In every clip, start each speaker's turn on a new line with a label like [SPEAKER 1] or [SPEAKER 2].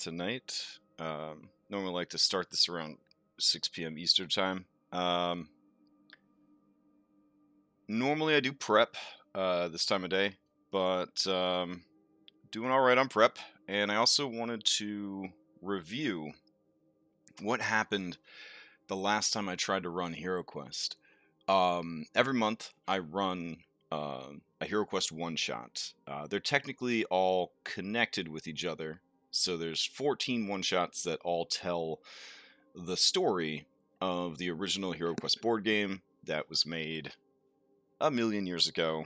[SPEAKER 1] tonight. Normally like to start this around 6 p.m. Eastern time. Normally I do prep this time of day, but doing all right on prep. And I also wanted to review what happened the last time I tried to run HeroQuest. Every month I run a HeroQuest one-shot. They're technically all connected with each other. So there's 14 one-shots that all tell the story of the original HeroQuest board game that was made a million years ago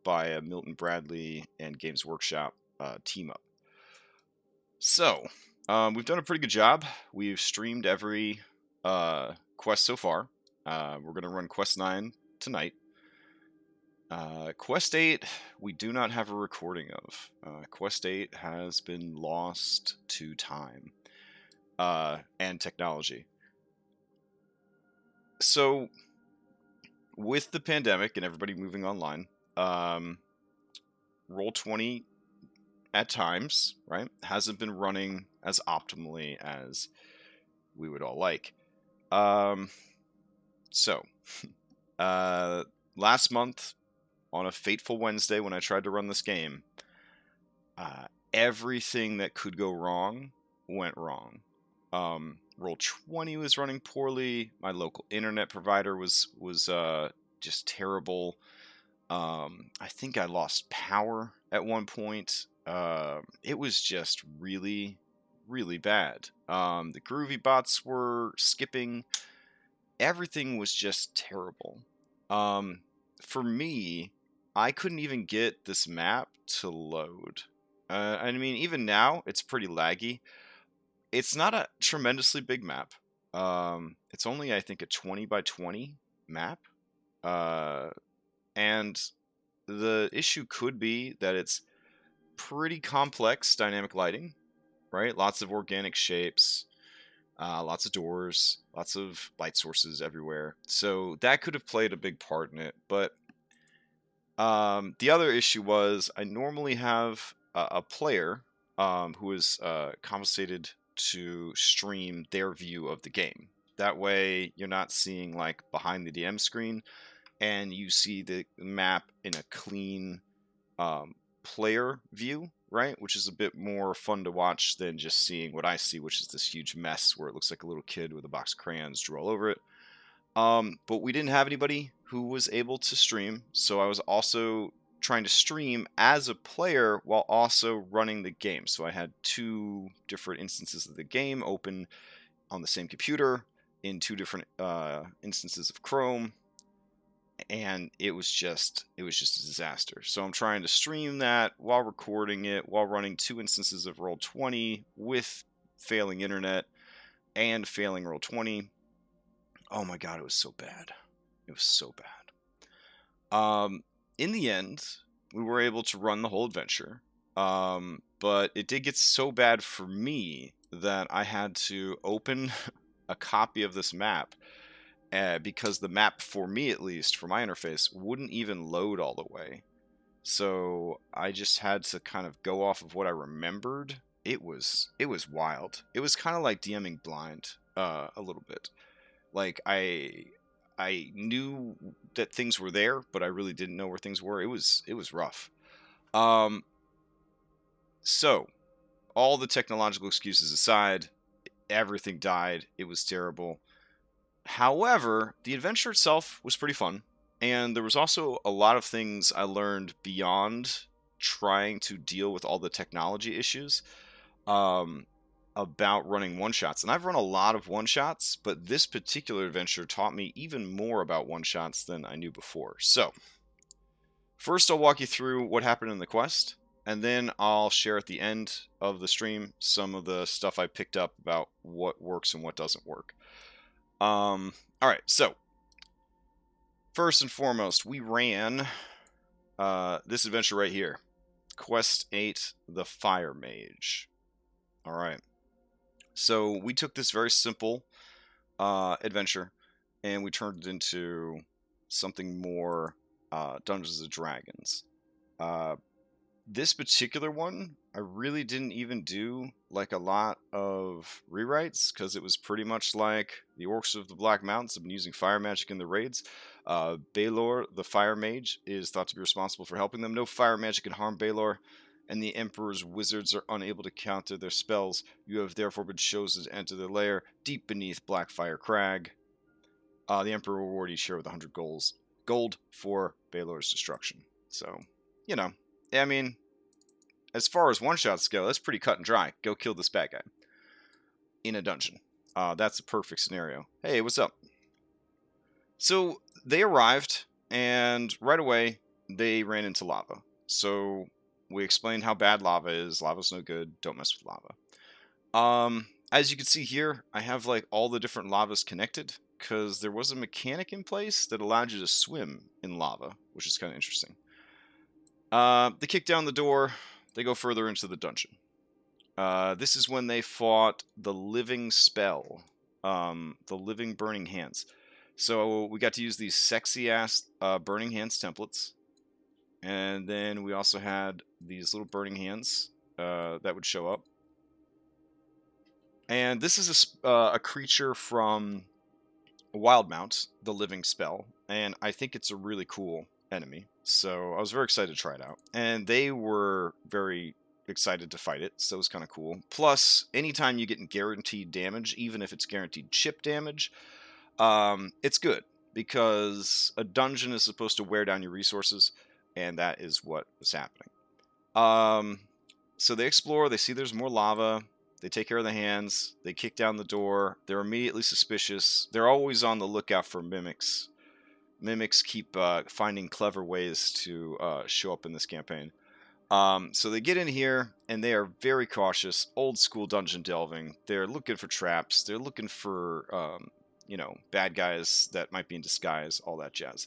[SPEAKER 1] by a Milton Bradley and Games Workshop team up. So we've done a pretty good job. We've streamed every quest so far. We're going to run Quest 9 tonight. Quest 8, we do not have a recording of. Quest 8 has been lost to time and technology. So, with the pandemic and everybody moving online, Roll20 at times, right, hasn't been running as optimally as we would all like. So, last month, on a fateful Wednesday when I tried to run this game, everything that could go wrong went wrong. Roll20 was running poorly. My local internet provider was just terrible. I think I lost power at one point. It was just really, really bad. The groovy bots were skipping. Everything was just terrible. For me, I couldn't even get this map to load. I mean, even now, it's pretty laggy. It's not a tremendously big map. It's only, I think, a 20 by 20 map. And the issue could be that it's pretty complex dynamic lighting, right? Lots of organic shapes, lots of doors, lots of light sources everywhere. So that could have played a big part in it. But the other issue was I normally have a player who is compensated to stream their view of the game. That way you're not seeing like behind the DM screen, and you see the map in a clean player view, right? Which is a bit more fun to watch than just seeing what I see, which is this huge mess where it looks like a little kid with a box of crayons drew all over it. But we didn't have anybody who was able to stream, so I was also trying to stream as a player while also running the game. So I had two different instances of the game open on the same computer in two different instances of Chrome, and it was just a disaster. So I'm trying to stream that while recording it, while running two instances of Roll20 with failing internet and failing Roll20. Oh my god, it was so bad. It was so bad. In the end, we were able to run the whole adventure. But it did get so bad for me that I had to open a copy of this map because the map, for me at least, for my interface, wouldn't even load all the way. So I just had to kind of go off of what I remembered. It was wild. It was kind of like DMing blind a little bit. Like I knew that things were there, but I really didn't know where things were. It was rough. So all the technological excuses aside, everything died. It was terrible. However, the adventure itself was pretty fun, and there was also a lot of things I learned beyond trying to deal with all the technology issues about running one-shots. And I've run a lot of one-shots, but this particular adventure taught me even more about one-shots than I knew before. So, first I'll walk you through what happened in the quest, and then I'll share at the end of the stream some of the stuff I picked up about what works and what doesn't work. Alright, so first and foremost, we ran this adventure right here. Quest 8, the Fire Mage. Alright. So we took this very simple adventure and we turned it into something more Dungeons and Dragons. this particular one, I really didn't even do like a lot of rewrites because it was pretty much like the Orcs of the Black Mountains have been using fire magic in the raids. Baelor, the fire mage, is thought to be responsible for helping them. No fire magic can harm Baelor, and the Emperor's wizards are unable to counter their spells. You have therefore been chosen to enter their lair deep beneath Blackfire Crag. The Emperor will reward each hero with 100 gold for Baelor's destruction. So, you know, I mean, as far as one-shots go, that's pretty cut and dry. Go kill this bad guy in a dungeon. That's a perfect scenario. Hey, what's up? So they arrived, and right away, they ran into lava. So we explained how bad lava is. Lava's no good. Don't mess with lava. As you can see here, I have like all the different lavas connected because there was a mechanic in place that allowed you to swim in lava, which is kind of interesting. They kick down the door. They go further into the dungeon. This is when they fought the living spell, the living burning hands. So we got to use these sexy-ass burning hands templates. And then we also had these little burning hands that would show up. And this is a creature from Wildmount, the living spell. And I think it's a really cool enemy. So I was very excited to try it out. And they were very excited to fight it, so it was kind of cool. Plus, anytime you get guaranteed damage, even if it's guaranteed chip damage, it's good. Because a dungeon is supposed to wear down your resources, and that is what was happening. So they explore, they see there's more lava, they take care of the hands, they kick down the door, they're immediately suspicious. They're always on the lookout for mimics. Mimics keep finding clever ways to show up in this campaign. So they get in here, and they are very cautious, old school dungeon delving. They're looking for traps, they're looking for, bad guys that might be in disguise, all that jazz.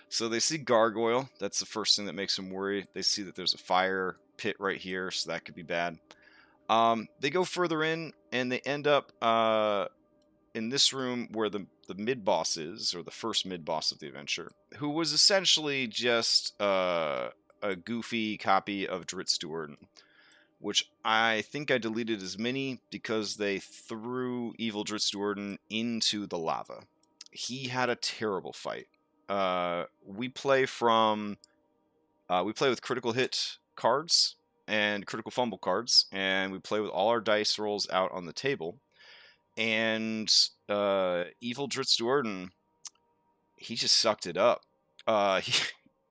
[SPEAKER 1] So they see gargoyle, that's the first thing that makes them worry. They see that there's a fire pit right here, so that could be bad. They go further in, and they end up in this room where the mid-boss is, or the first mid-boss of the adventure, who was essentially just a goofy copy of Drizzt Do'Urden, which I think I deleted as many because they threw evil Drizzt Do'Urden into the lava. He had a terrible fight. We play with critical hit cards and critical fumble cards, and we play with all our dice rolls out on the table. And evil Drizzt Do'Urden, he just sucked it up.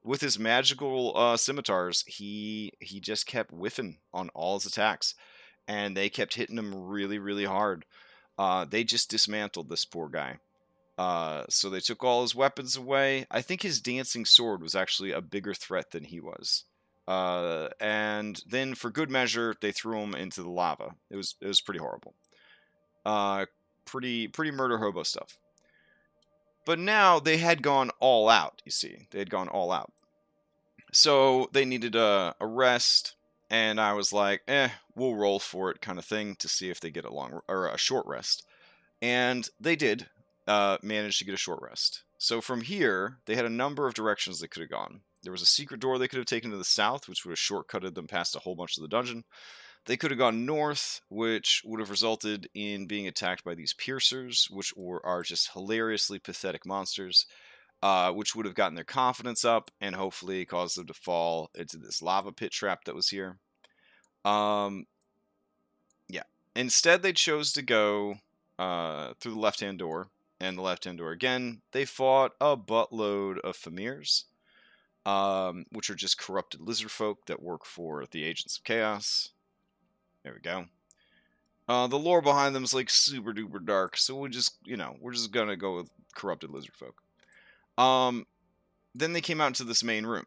[SPEAKER 1] With his magical scimitars, he just kept whiffing on all his attacks, and they kept hitting him really, really hard. They just dismantled this poor guy. So they took all his weapons away. I think his dancing sword was actually a bigger threat than he was. And then, for good measure, they threw him into the lava. It was pretty horrible. Pretty murder hobo stuff. But now they had gone all out, you see. They had gone all out. So they needed a rest, and I was like, we'll roll for it kind of thing to see if they get a short rest. And they did manage to get a short rest. So from here, they had a number of directions they could have gone. There was a secret door they could have taken to the south, which would have shortcutted them past a whole bunch of the dungeon. They could have gone north, which would have resulted in being attacked by these piercers, which are just hilariously pathetic monsters, which would have gotten their confidence up and hopefully caused them to fall into this lava pit trap that was here. Instead, they chose to go through the left-hand door, and the left-hand door again. They fought a buttload of fimirs, which are just corrupted lizard folk that work for the Agents of Chaos. There we go. The lore behind them is like super duper dark, so we're just gonna go with corrupted lizard folk. Then they came out into this main room,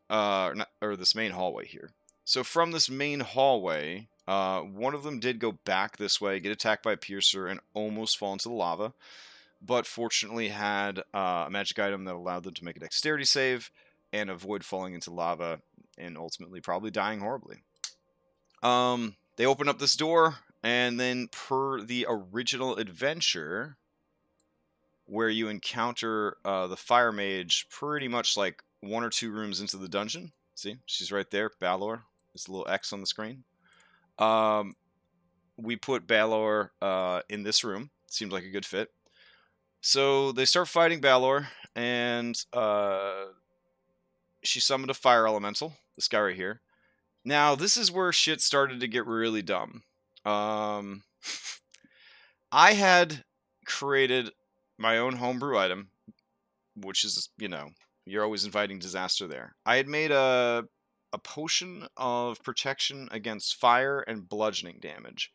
[SPEAKER 1] or this main hallway here. So from this main hallway, one of them did go back this way, get attacked by a piercer, and almost fall into the lava, but fortunately had a magic item that allowed them to make a dexterity save and avoid falling into lava and ultimately probably dying horribly. They open up this door, and then per the original adventure, where you encounter the fire mage pretty much like 1 or 2 rooms into the dungeon. See, she's right there, Balor. There's a little X on the screen. We put Balor in this room. Seemed like a good fit. So they start fighting Balor, and she summoned a fire elemental. This guy right here. Now, this is where shit started to get really dumb. I had created my own homebrew item, which is, you're always inviting disaster there. I had made a potion of protection against fire and bludgeoning damage.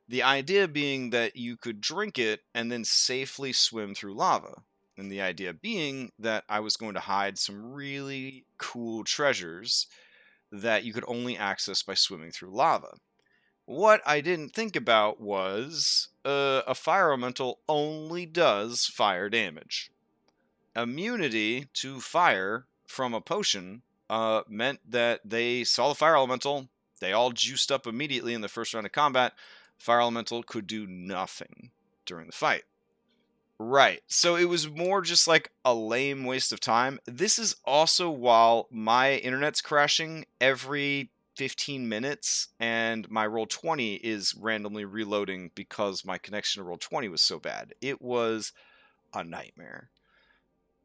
[SPEAKER 1] The idea being that you could drink it and then safely swim through lava. And the idea being that I was going to hide some really cool treasures that you could only access by swimming through lava. What I didn't think about was a fire elemental only does fire damage. Immunity to fire from a potion meant that they saw the fire elemental, they all juiced up immediately in the first round of combat. Fire elemental could do nothing during the fight. Right. So it was more just like a lame waste of time. This is also while my internet's crashing every 15 minutes and my Roll20 is randomly reloading because my connection to Roll20 was so bad. It was a nightmare.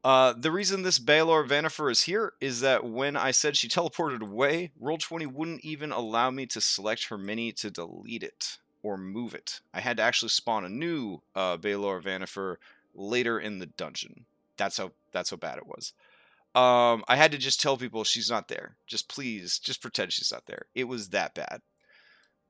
[SPEAKER 1] The reason this Balor Vanifer is here is that when I said she teleported away, Roll20 wouldn't even allow me to select her mini to delete it or move it. I had to actually spawn a new Balor Vanifer later in the dungeon. That's how bad it was. I had to just tell people she's not there. Please pretend she's not there. It was that bad.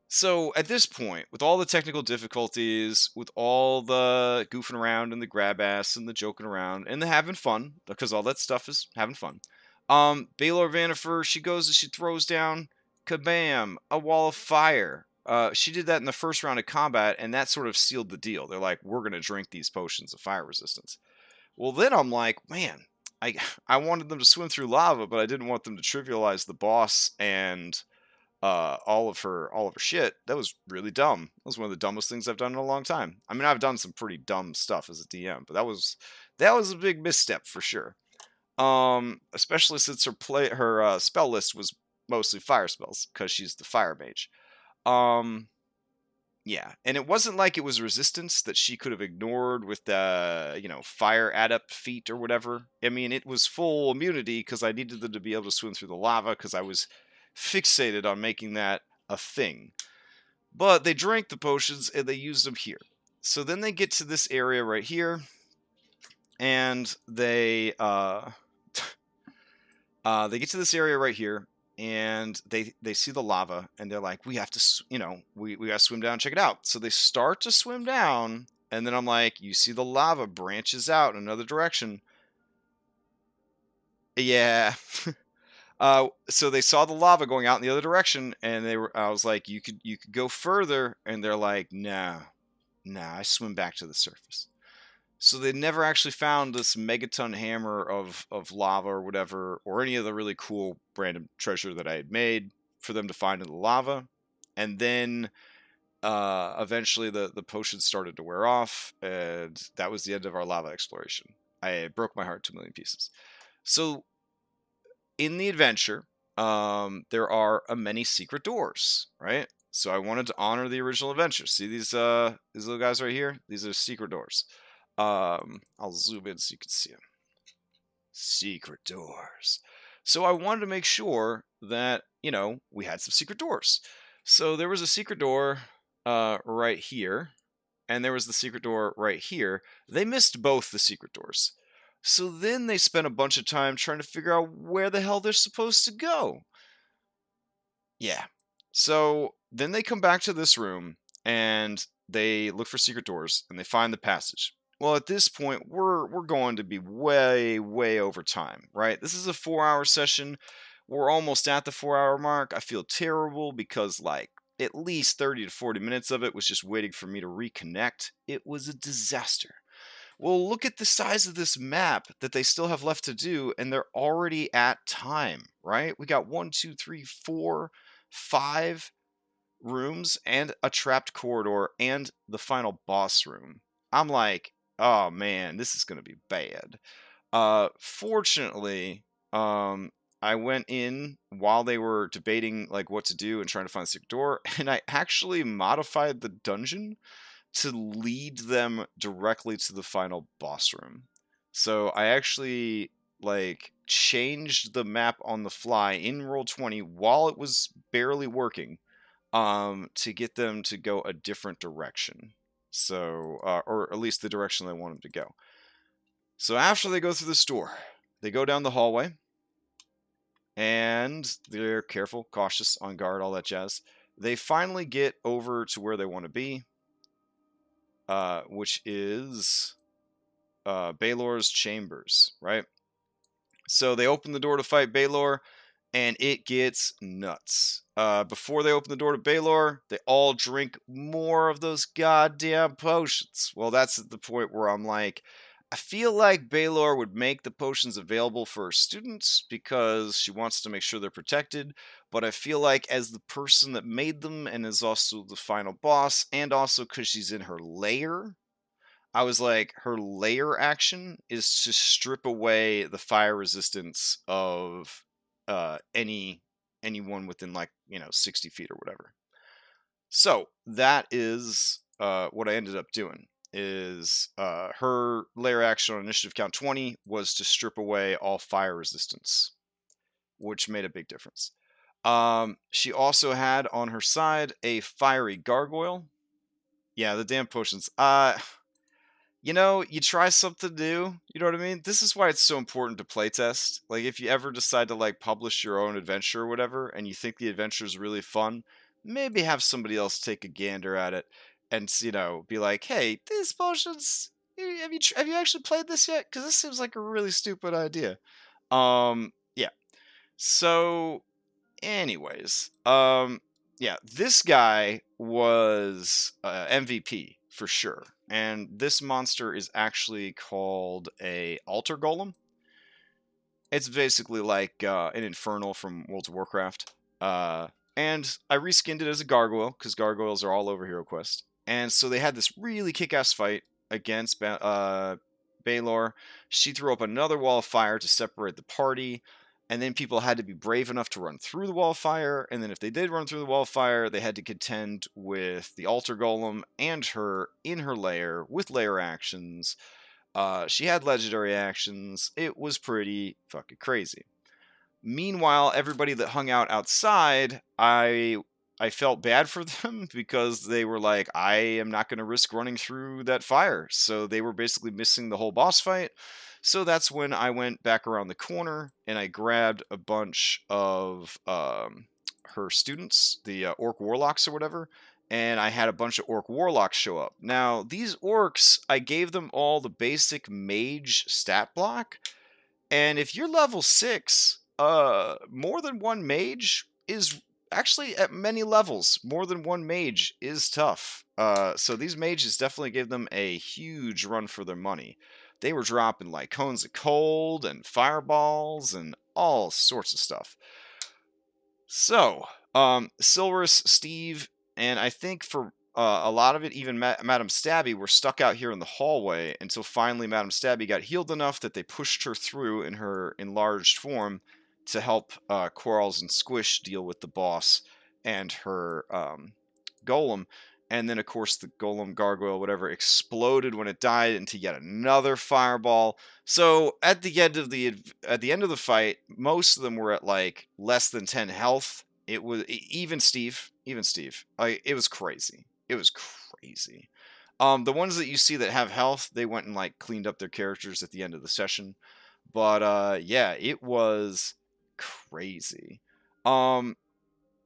[SPEAKER 1] So at this point, with all the technical difficulties, with all the goofing around and the grab ass and the joking around and the having fun, because all that stuff is having fun, Balor Vanifer, she goes and she throws down, kabam, a wall of fire. She did that in the first round of combat, and that sort of sealed the deal. They're like, we're going to drink these potions of fire resistance. Well, then I'm like, man, I wanted them to swim through lava, but I didn't want them to trivialize the boss and all of her shit. That was really dumb. That was one of the dumbest things I've done in a long time. I mean, I've done some pretty dumb stuff as a DM, but that was a big misstep for sure. Especially since her spell list was mostly fire spells because she's the fire mage. Yeah, and it wasn't like it was resistance that she could have ignored with the fire adept feat or whatever. I mean, it was full immunity because I needed them to be able to swim through the lava because I was fixated on making that a thing. But they drank the potions and they used them here. So then they get to this area right here, and they they get to this area right here, and they see the lava, and they're like, we have to, we got to swim down and check it out. So they start to swim down, and then I'm like, you see the lava branches out in another direction. Yeah. So they saw the lava going out in the other direction, and I was like, you could go further, and they're like, nah, I swim back to the surface. So they never actually found this megaton hammer of lava or whatever, or any of the really cool random treasure that I had made for them to find in the lava. And then eventually the potions started to wear off, and that was the end of our lava exploration. I broke my heart to a million pieces. So in the adventure, there are many secret doors, right? So I wanted to honor the original adventure. See these little guys right here? These are secret doors. I'll zoom in so you can see them. Secret doors. So I wanted to make sure that, we had some secret doors. So there was a secret door right here, and there was the secret door right here. They missed both the secret doors. So then they spent a bunch of time trying to figure out where the hell they're supposed to go. Yeah. So then they come back to this room, and they look for secret doors, and they find the passage. Well, at this point, we're going to be way over time, right? This is a 4-hour session. We're almost at the 4-hour mark. I feel terrible because, at least 30 to 40 minutes of it was just waiting for me to reconnect. It was a disaster. Well, look at the size of this map that they still have left to do, and they're already at time, right? We got 1, 2, 3, 4, 5 rooms and a trapped corridor and the final boss room. I'm like, oh man, this is going to be bad. Fortunately, I went in while they were debating like what to do and trying to find the secret door, and I actually modified the dungeon to lead them directly to the final boss room. So I actually like changed the map on the fly in Roll20 while it was barely working, to get them to go a different direction. So, or at least the direction they want them to go. So after they go through the store, they go down the hallway, and they're careful, cautious, on guard, all that jazz. They finally get over to where they want to be, which is Baelor's chambers, right? So they open the door to fight Baelor, and it gets nuts. Before they open the door to Baelor, they all drink more of those goddamn potions. Well, that's at the point where I'm like, I feel like Baelor would make the potions available for her students because she wants to make sure they're protected. But I feel like as the person that made them and is also the final boss, and also because she's in her lair, I was like, her lair action is to strip away the fire resistance of anyone within, like, 60 feet or whatever. So that is what I ended up doing. Is her lair action on initiative count 20 was to strip away all fire resistance, which made a big difference. She also had on her side a fiery gargoyle. Yeah, the damn potions. You try something new, you know what I mean? This is why it's so important to playtest. Like, if you ever decide to, like, publish your own adventure or whatever, and you think the adventure is really fun, maybe have somebody else take a gander at it and, be like, hey, these potions, have you actually played this yet? Because this seems like a really stupid idea. Yeah. So, anyways, yeah, this guy was MVP for sure. And this monster is actually called a altar golem. It's basically like an infernal from World of Warcraft. And I reskinned it as a gargoyle because gargoyles are all over HeroQuest. And so they had this really kick-ass fight against Baelor. She threw up another wall of fire to separate the party. And then people had to be brave enough to run through the wall of fire. And then if they did run through the wall of fire, they had to contend with the altar golem and her in her lair with lair actions. She had legendary actions. It was pretty fucking crazy. Meanwhile, everybody that hung out outside, I felt bad for them because they were like, I am not going to risk running through that fire. So they were basically missing the whole boss fight. So that's when I went back around the corner and I grabbed a bunch of her students, the orc warlocks or whatever, and I had a bunch of orc warlocks show up. Now, these orcs, I gave them all the basic mage stat block, and if you're level 6, more than one mage is actually at many levels. More than one mage is tough. So these mages definitely gave them a huge run for their money. They were dropping like cones of cold and fireballs and all sorts of stuff. So, Silverus, Steve, and I think for a lot of it, even Madame Stabby were stuck out here in the hallway until finally Madame Stabby got healed enough that they pushed her through in her enlarged form to help Quarles and Squish deal with the boss and her golem. And then, of course, the golem, gargoyle, whatever, exploded when it died into yet another fireball. So at the end of the fight, most of them were at like less than 10 health. It was even Steve. It was crazy. It was crazy. The ones that you see that have health, they went and like cleaned up their characters at the end of the session. But yeah, it was crazy.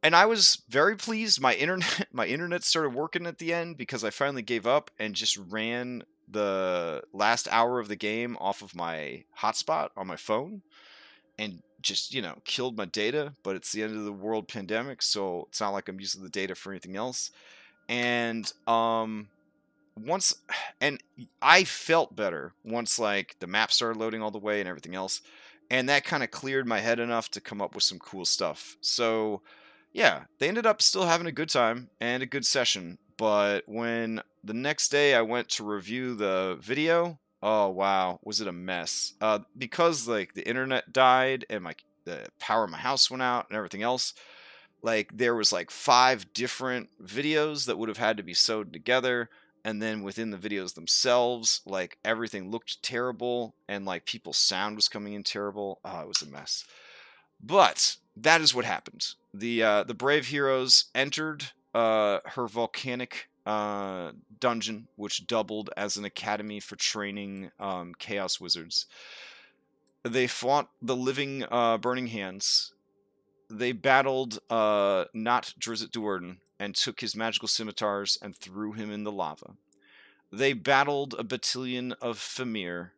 [SPEAKER 1] And I was very pleased. My internet started working at the end because I finally gave up and just ran the last hour of the game off of my hotspot on my phone and just, killed my data. But it's the end of the world pandemic, so it's not like I'm using the data for anything else. And once, and I felt better once like the map started loading all the way and everything else, and that kind of cleared my head enough to come up with some cool stuff. So yeah, they ended up still having a good time and a good session. But when the next day I went to review the video, oh wow, was it a mess? Because like the internet died and my the power of my house went out and everything else. Like, there was like 5 different videos that would have had to be sewed together, and then within the videos themselves, like, everything looked terrible, and like people's sound was coming in terrible. Oh, it was a mess. But that is what happened. The brave heroes entered her volcanic dungeon, which doubled as an academy for training chaos wizards. They fought the living burning hands. They battled not Drizzt Do'Urden and took his magical scimitars and threw him in the lava. They battled a battalion of Fimir.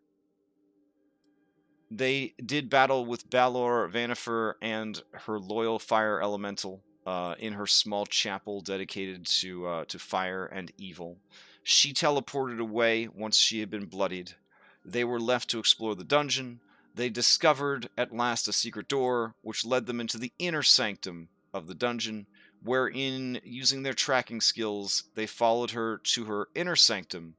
[SPEAKER 1] They did battle with Balor Vanifer and her loyal fire elemental in her small chapel dedicated to fire and evil. She teleported away once she had been bloodied. They were left to explore the dungeon. They discovered at last a secret door, which led them into the inner sanctum of the dungeon, wherein, using their tracking skills, they followed her to her inner sanctum,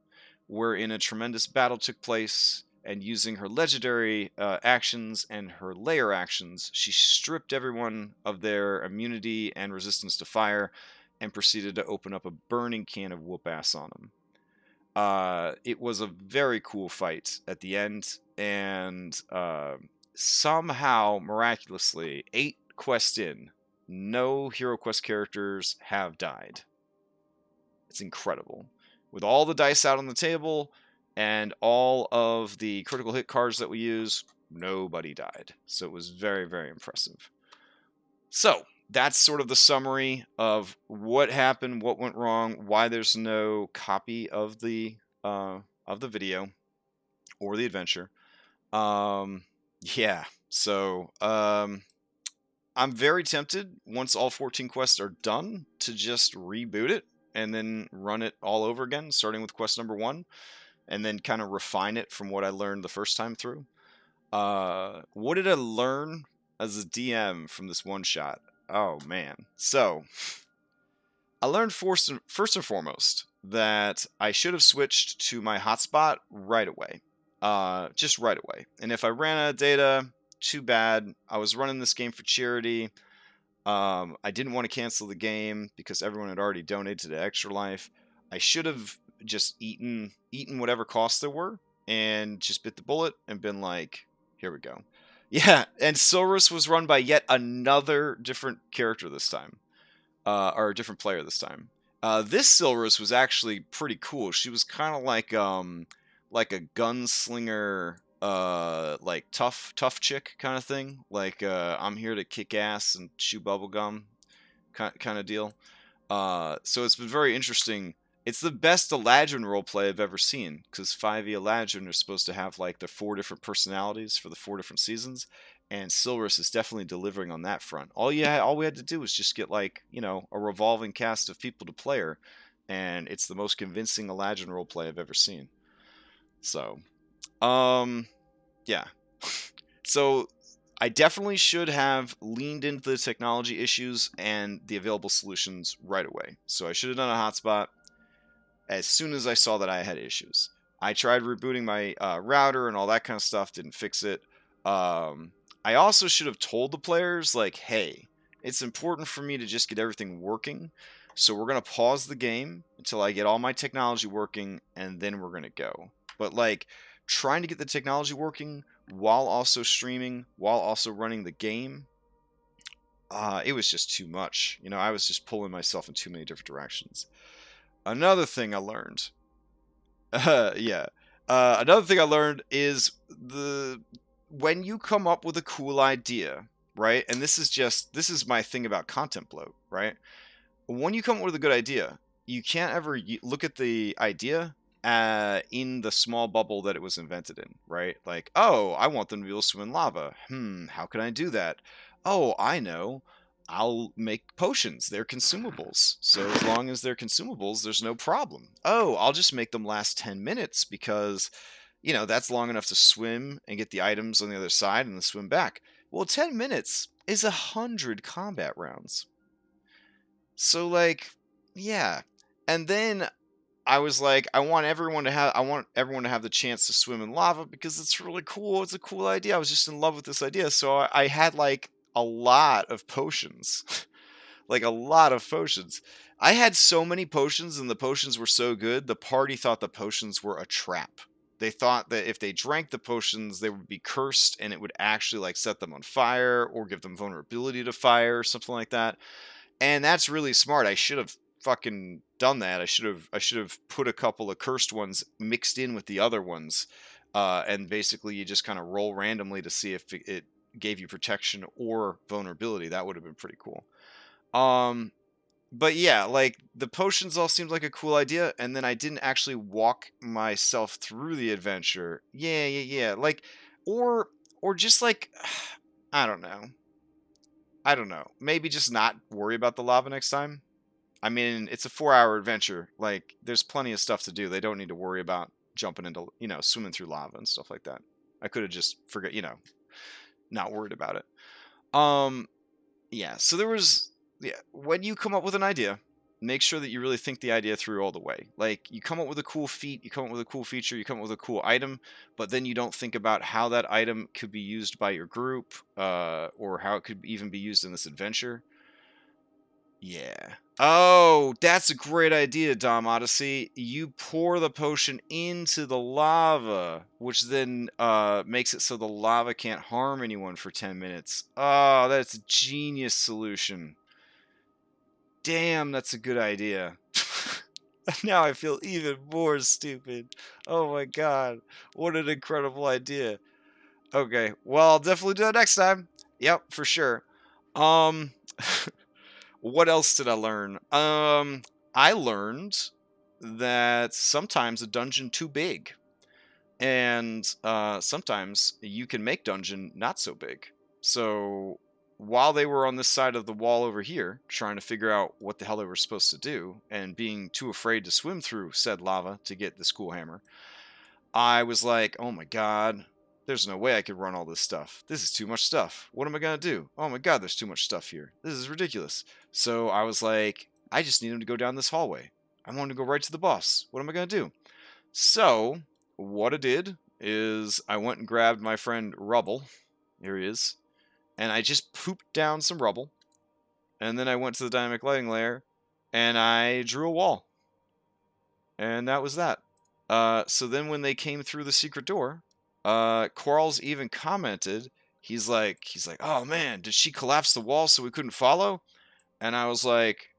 [SPEAKER 1] wherein a tremendous battle took place. And using her legendary actions and her layer actions, she stripped everyone of their immunity and resistance to fire and proceeded to open up a burning can of whoop-ass on them. It was a very cool fight at the end, and somehow, miraculously, 8 quests in, no HeroQuest characters have died. It's incredible. With all the dice out on the table and all of the critical hit cards that we use, nobody died. So it was very, very impressive. So that's sort of the summary of what happened, what went wrong, why there's no copy of the video or the adventure. Yeah. So I'm very tempted, once all 14 quests are done, to just reboot it and then run it all over again, starting with quest number 1. And then kind of refine it from what I learned the first time through. What did I learn as a DM from this one shot? Oh, man. So, I learned first and foremost that I should have switched to my hotspot right away. Just right away. And if I ran out of data, too bad. I was running this game for charity. I didn't want to cancel the game because everyone had already donated to the Extra Life. I should have just eaten whatever costs there were and just bit the bullet and been like, here we go. Yeah, and Silrus was run by yet another different character this time, or a different player this time. This Silrus was actually pretty cool. She was kind of like a gunslinger, like tough chick kind of thing. Like, I'm here to kick ass and chew bubblegum kind of deal. So it's been very interesting. It's the best Eladrin roleplay I've ever seen, because 5e Eladrin are supposed to have like the 4 different personalities for the 4 different seasons, and Silrus is definitely delivering on that front. All we had to do was just get like, a revolving cast of people to play her, and it's the most convincing Eladrin roleplay I've ever seen. So, yeah. So I definitely should have leaned into the technology issues and the available solutions right away. So I should have done a hotspot as soon as I saw that I had issues. I tried rebooting my router and all that kind of stuff, didn't fix it. I also should have told the players, like, hey, it's important for me to just get everything working, so we're going to pause the game until I get all my technology working, and then we're going to go. But, like, trying to get the technology working while also streaming, while also running the game, it was just too much. I was just pulling myself in too many different directions. Another thing I learned, another thing I learned is when you come up with a cool idea, right? And this is my thing about content bloat, right? When you come up with a good idea, you can't ever look at the idea in the small bubble that it was invented in, right? Like, oh, I want them to be able to swim in lava. How can I do that? Oh, I know. I'll make potions. They're consumables. So as long as they're consumables, there's no problem. Oh, I'll just make them last 10 minutes because, that's long enough to swim and get the items on the other side and then swim back. Well, 10 minutes is 100 combat rounds. So, like, yeah. And then I was like, I want everyone to have the chance to swim in lava because it's really cool. It's a cool idea. I was just in love with this idea. So I had like a lot of potions. Like a lot of potions. I had so many potions and the potions were so good, the party thought the potions were a trap. They thought that if they drank the potions, they would be cursed and it would actually like set them on fire or give them vulnerability to fire or something like that. And that's really smart. I should have fucking done that. I should have put a couple of cursed ones mixed in with the other ones. And basically you just kind of roll randomly to see if it gave you protection or vulnerability. That would have been pretty cool. But yeah, like the potions all seemed like a cool idea, and then I didn't actually walk myself through the adventure. Yeah. Like, or just like, I don't know. I don't know. Maybe just not worry about the lava next time. I mean, it's a 4-hour adventure. Like, there's plenty of stuff to do. They don't need to worry about jumping into, swimming through lava and stuff like that. I could have just not worried about it. Yeah. So there was, when you come up with an idea, make sure that you really think the idea through all the way. Like, you come up with a cool feat, you come up with a cool feature, you come up with a cool item, but then you don't think about how that item could be used by your group, or how it could even be used in this adventure. Yeah. Oh, that's a great idea, Dom Odyssey. You pour the potion into the lava, which then makes it so the lava can't harm anyone for 10 minutes. Oh, that's a genius solution. Damn, that's a good idea. Now I feel even more stupid. Oh my god. What an incredible idea. Okay, well, I'll definitely do that next time. Yep, for sure. Um... What else did I learn? I learned that sometimes a dungeon too big, and sometimes you can make dungeon not so big. So while they were on this side of the wall over here, trying to figure out what the hell they were supposed to do, and being too afraid to swim through said lava to get this cool hammer, I was like, oh my god, there's no way I could run all this stuff. This is too much stuff. What am I going to do? Oh my god, there's too much stuff here. This is ridiculous. So I was like, I just need him to go down this hallway. I want him to go right to the boss. What am I going to do? So what I did is I went and grabbed my friend Rubble. Here he is. And I just pooped down some rubble. And then I went to the dynamic lighting layer and I drew a wall. And that was that. So then when they came through the secret door, Quarles even commented, he's like, oh man, did she collapse the wall so we couldn't follow? And I was like,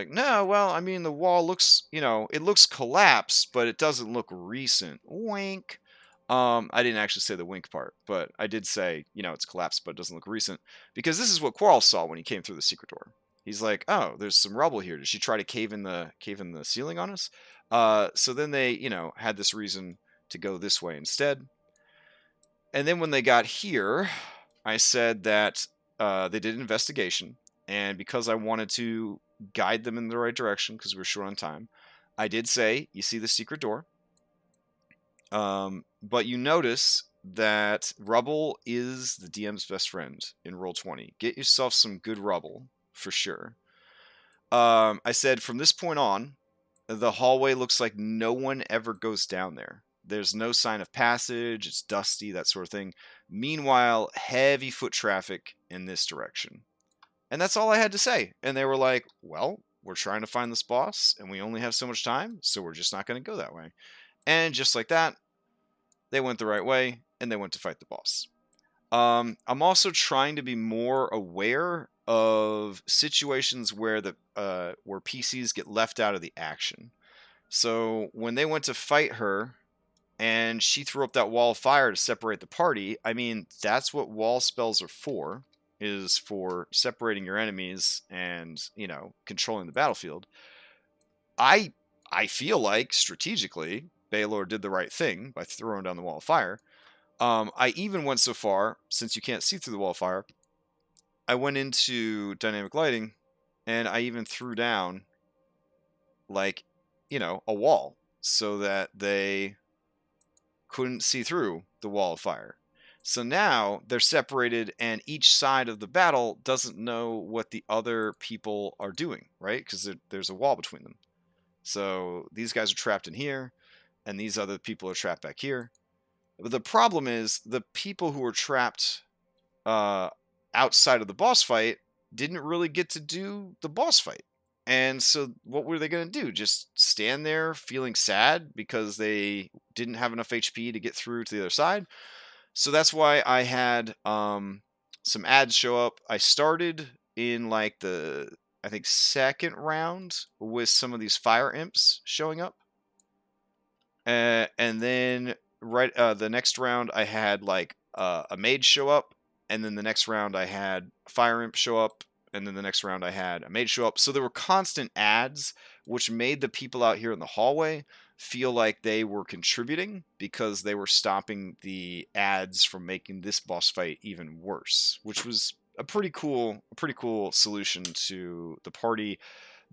[SPEAKER 1] no, well, I mean, the wall looks, it looks collapsed, but it doesn't look recent. Wink. I didn't actually say the wink part, but I did say, it's collapsed, but it doesn't look recent, because this is what Quarles saw when he came through the secret door. He's like, oh, there's some rubble here. Did she try to cave in the ceiling on us? So then they, had this reason to go this way instead. And then when they got here, I said that they did an investigation, and because I wanted to guide them in the right direction, because we were short on time, I did say, you see the secret door, but you notice that rubble is the DM's best friend in Roll20. Get yourself some good rubble, for sure. I said, from this point on, the hallway looks like no one ever goes down there. There's no sign of passage, it's dusty, that sort of thing. Meanwhile, heavy foot traffic in this direction. And that's all I had to say. And they were like, well, we're trying to find this boss, and we only have so much time, so we're just not going to go that way. And just like that, they went the right way, and they went to fight the boss. I'm also trying to be more aware of situations where where PCs get left out of the action. So when they went to fight her, and she threw up that wall of fire to separate the party, I mean, that's what wall spells are for, is for separating your enemies and, controlling the battlefield. I feel like, strategically, Baelor did the right thing by throwing down the wall of fire. I even went so far, since you can't see through the wall of fire, I went into dynamic lighting, and I even threw down, like, a wall, so that they couldn't see through the wall of fire. So now they're separated, and each side of the battle doesn't know what the other people are doing, right? Because there's a wall between them. So these guys are trapped in here, and these other people are trapped back here. But the problem is the people who were trapped outside of the boss fight didn't really get to do the boss fight. And so what were they going to do? Just stand there feeling sad because they didn't have enough HP to get through to the other side? So that's why I had some ads show up. I started in like the, I think, second round with some of these fire imps showing up. And then the next round I had like a mage show up, and then the next round I had a fire imp show up, and then the next round I had a mage show up. So there were constant ads, which made the people out here in the hallway feel like they were contributing because they were stopping the ads from making this boss fight even worse, which was a pretty cool solution to the party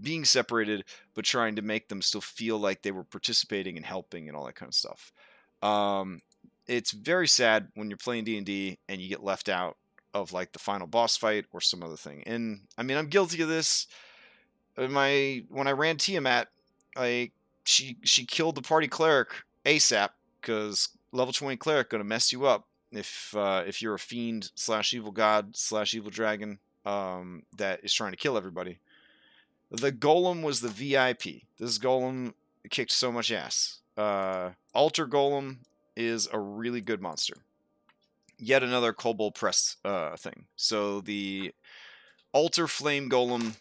[SPEAKER 1] being separated, but trying to make them still feel like they were participating and helping and all that kind of stuff. It's very sad when you're playing D&D and you get left out of like the final boss fight or some other thing. And I mean, I'm guilty of this. When I ran Tiamat, she killed the party cleric ASAP because level 20 cleric gonna mess you up if you're a fiend / evil god / evil dragon that is trying to kill everybody. The golem was the VIP. This golem kicked so much ass. Altar golem is a really good monster. Yet another kobold press thing. So the altar flame golem,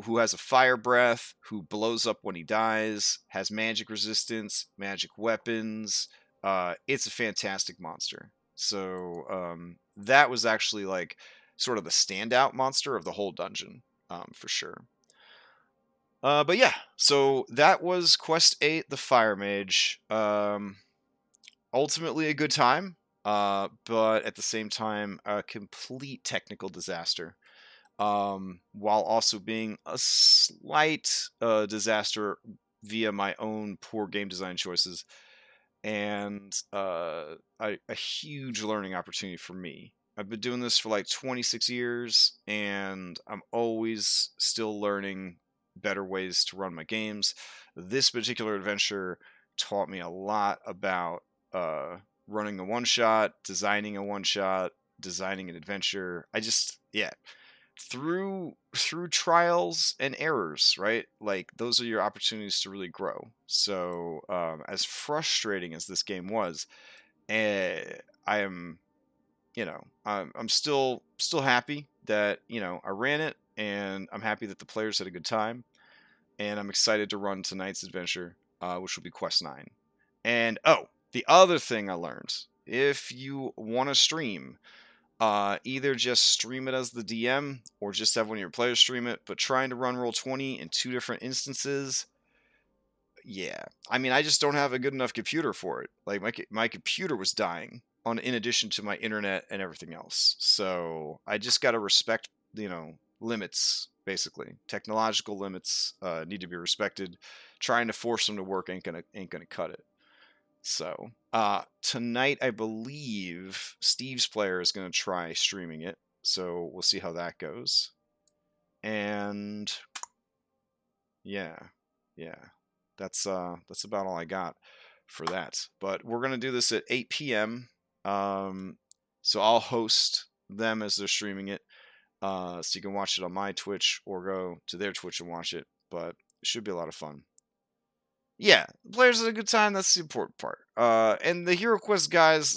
[SPEAKER 1] who has a fire breath, who blows up when he dies, has magic resistance, magic weapons. It's a fantastic monster. So that was actually like sort of the standout monster of the whole dungeon, for sure. But yeah, so that was Quest 8, the Fire Mage. Ultimately a good time, but at the same time, a complete technical disaster. While also being a slight disaster via my own poor game design choices, and a huge learning opportunity for me. I've been doing this for like 26 years, and I'm always still learning better ways to run my games. This particular adventure taught me a lot about running a one-shot, designing a one-shot, designing an adventure. Yeah, through trials and errors, right? Like those are your opportunities to really grow. So as frustrating as this game was, I am, I'm still happy that I ran it, and I'm happy that the players had a good time, and I'm excited to run tonight's adventure, which will be Quest 9. And the other thing I learned: if you want to stream, either just stream it as the DM or just have one of your players stream it, but trying to run Roll20 in 2 different instances, yeah. I mean, I just don't have a good enough computer for it. Like my computer was dying in addition to my internet and everything else. So I just got to respect, limits, basically. Technological limits need to be respected. Trying to force them to work ain't gonna cut it. So tonight, I believe Steve's player is going to try streaming it. So we'll see how that goes. And yeah, that's about all I got for that. But we're going to do this at 8 p.m. So I'll host them as they're streaming it. So you can watch it on my Twitch or go to their Twitch and watch it. But it should be a lot of fun. Yeah, the players had a good time. That's the important part. And the HeroQuest guys,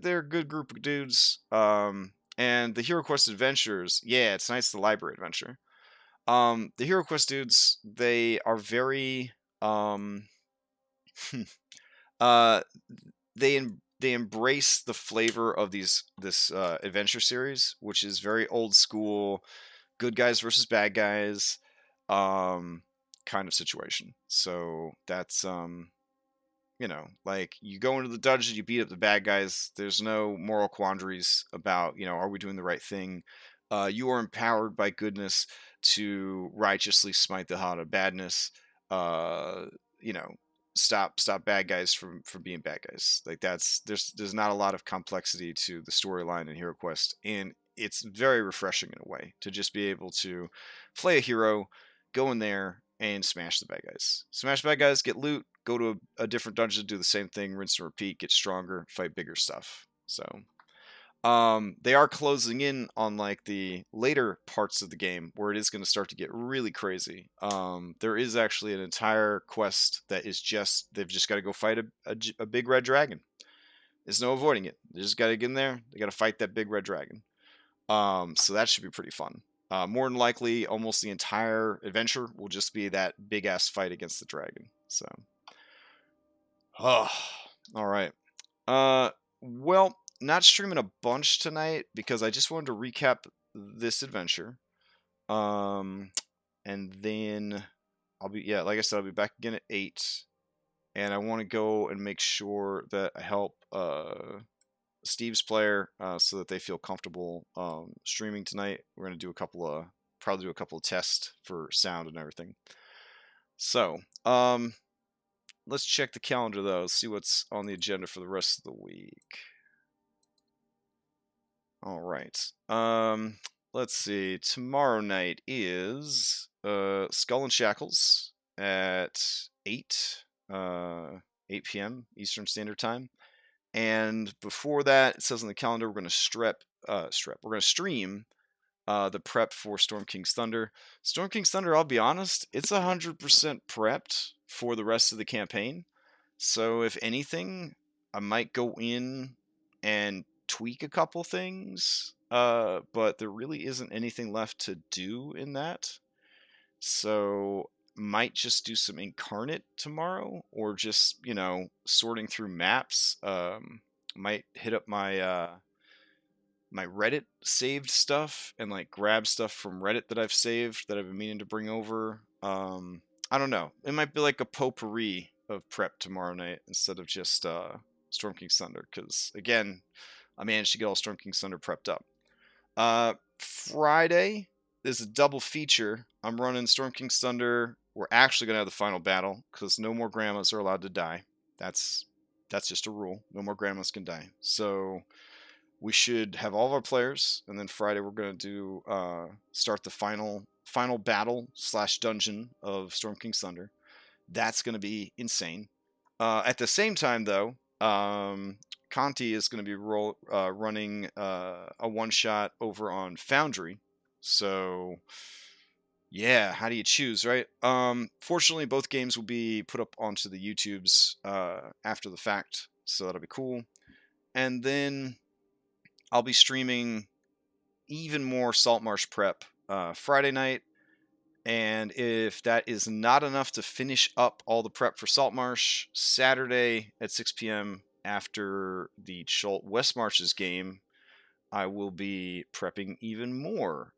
[SPEAKER 1] they're a good group of dudes. And the HeroQuest adventures, yeah, tonight's the library adventure. The HeroQuest dudes, they are very, they embrace the flavor of this adventure series, which is very old school, good guys versus bad guys, kind of situation. So that's like you go into the dungeon, you beat up the bad guys. There's no moral quandaries about are we doing the right thing. You are empowered by goodness to righteously smite the heart of badness. You know, stop bad guys from being bad guys. Like there's not a lot of complexity to the storyline in HeroQuest, and it's very refreshing in a way to just be able to play a hero, go in there and smash the bad guys. Smash bad guys, get loot, go to a different dungeon, do the same thing, rinse and repeat, get stronger, fight bigger stuff. So they are closing in on like the later parts of the game where it is going to start to get really crazy. There is actually an entire quest that is they've just got to go fight a big red dragon. There's no avoiding it. They just got to get in there. They got to fight that big red dragon. So that should be pretty fun. More than likely, almost the entire adventure will just be that big ass fight against the dragon. So, all right. Well, not streaming a bunch tonight because I just wanted to recap this adventure. And then like I said, I'll be back again at 8. And I want to go and make sure that I help Steve's player so that they feel comfortable streaming tonight. We're going to probably do a couple of tests for sound and everything. So, let's check the calendar though, see what's on the agenda for the rest of the week. All right. Let's see. Tomorrow night is Skull and Shackles at 8 p.m. Eastern Standard Time. And before that, it says on the calendar we're going to we're going to stream the prep for Storm King's Thunder. Storm King's Thunder, I'll be honest, it's 100% prepped for the rest of the campaign. So if anything, I might go in and tweak a couple things, but there really isn't anything left to do in that. So might just do some Incarnate tomorrow, or just, sorting through maps. Might hit up my my Reddit saved stuff and like grab stuff from Reddit that I've saved that I've been meaning to bring over. I don't know. It might be like a potpourri of prep tomorrow night instead of just Storm King's Thunder, because again, I managed to get all Storm King's Thunder prepped up. Friday is a double feature. I'm running Storm King's Thunder. We're actually going to have the final battle because no more grandmas are allowed to die. That's just a rule. No more grandmas can die. So we should have all of our players, and then Friday we're going to do start the final battle / dungeon of Storm King's Thunder. That's going to be insane. At the same time, though, Conti is going to be running a one-shot over on Foundry. So, yeah, how do you choose, right? Fortunately, both games will be put up onto the YouTubes after the fact, so that'll be cool. And then I'll be streaming even more Saltmarsh prep Friday night. And if that is not enough to finish up all the prep for Saltmarsh, Saturday at 6 p.m. after the Chult Westmarsh's game, I will be prepping even more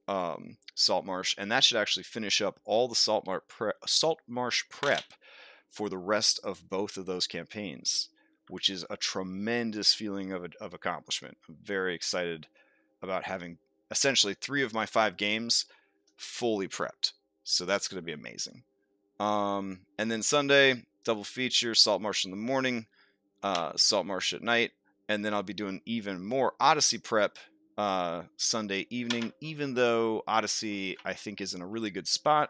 [SPEAKER 1] Saltmarsh, and that should actually finish up all the Saltmarsh prep for the rest of both of those campaigns, which is a tremendous feeling of accomplishment. I'm very excited about having essentially 3 of my 5 games fully prepped. So that's going to be amazing. And then Sunday, double feature, Saltmarsh in the morning, Saltmarsh at night, and then I'll be doing even more Odyssey prep Sunday evening, even though Odyssey, I think, is in a really good spot.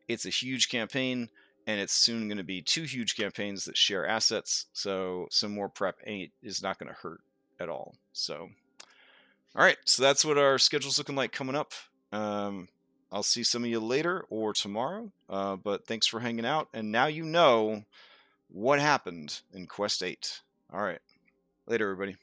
[SPEAKER 1] It's a huge campaign, and it's soon going to be 2 huge campaigns that share assets, so some more prep is not going to hurt at all. So, all right, so that's what our schedule's looking like coming up. I'll see some of you later or tomorrow, but thanks for hanging out, and now you know what happened in Quest 8. All right, later, everybody.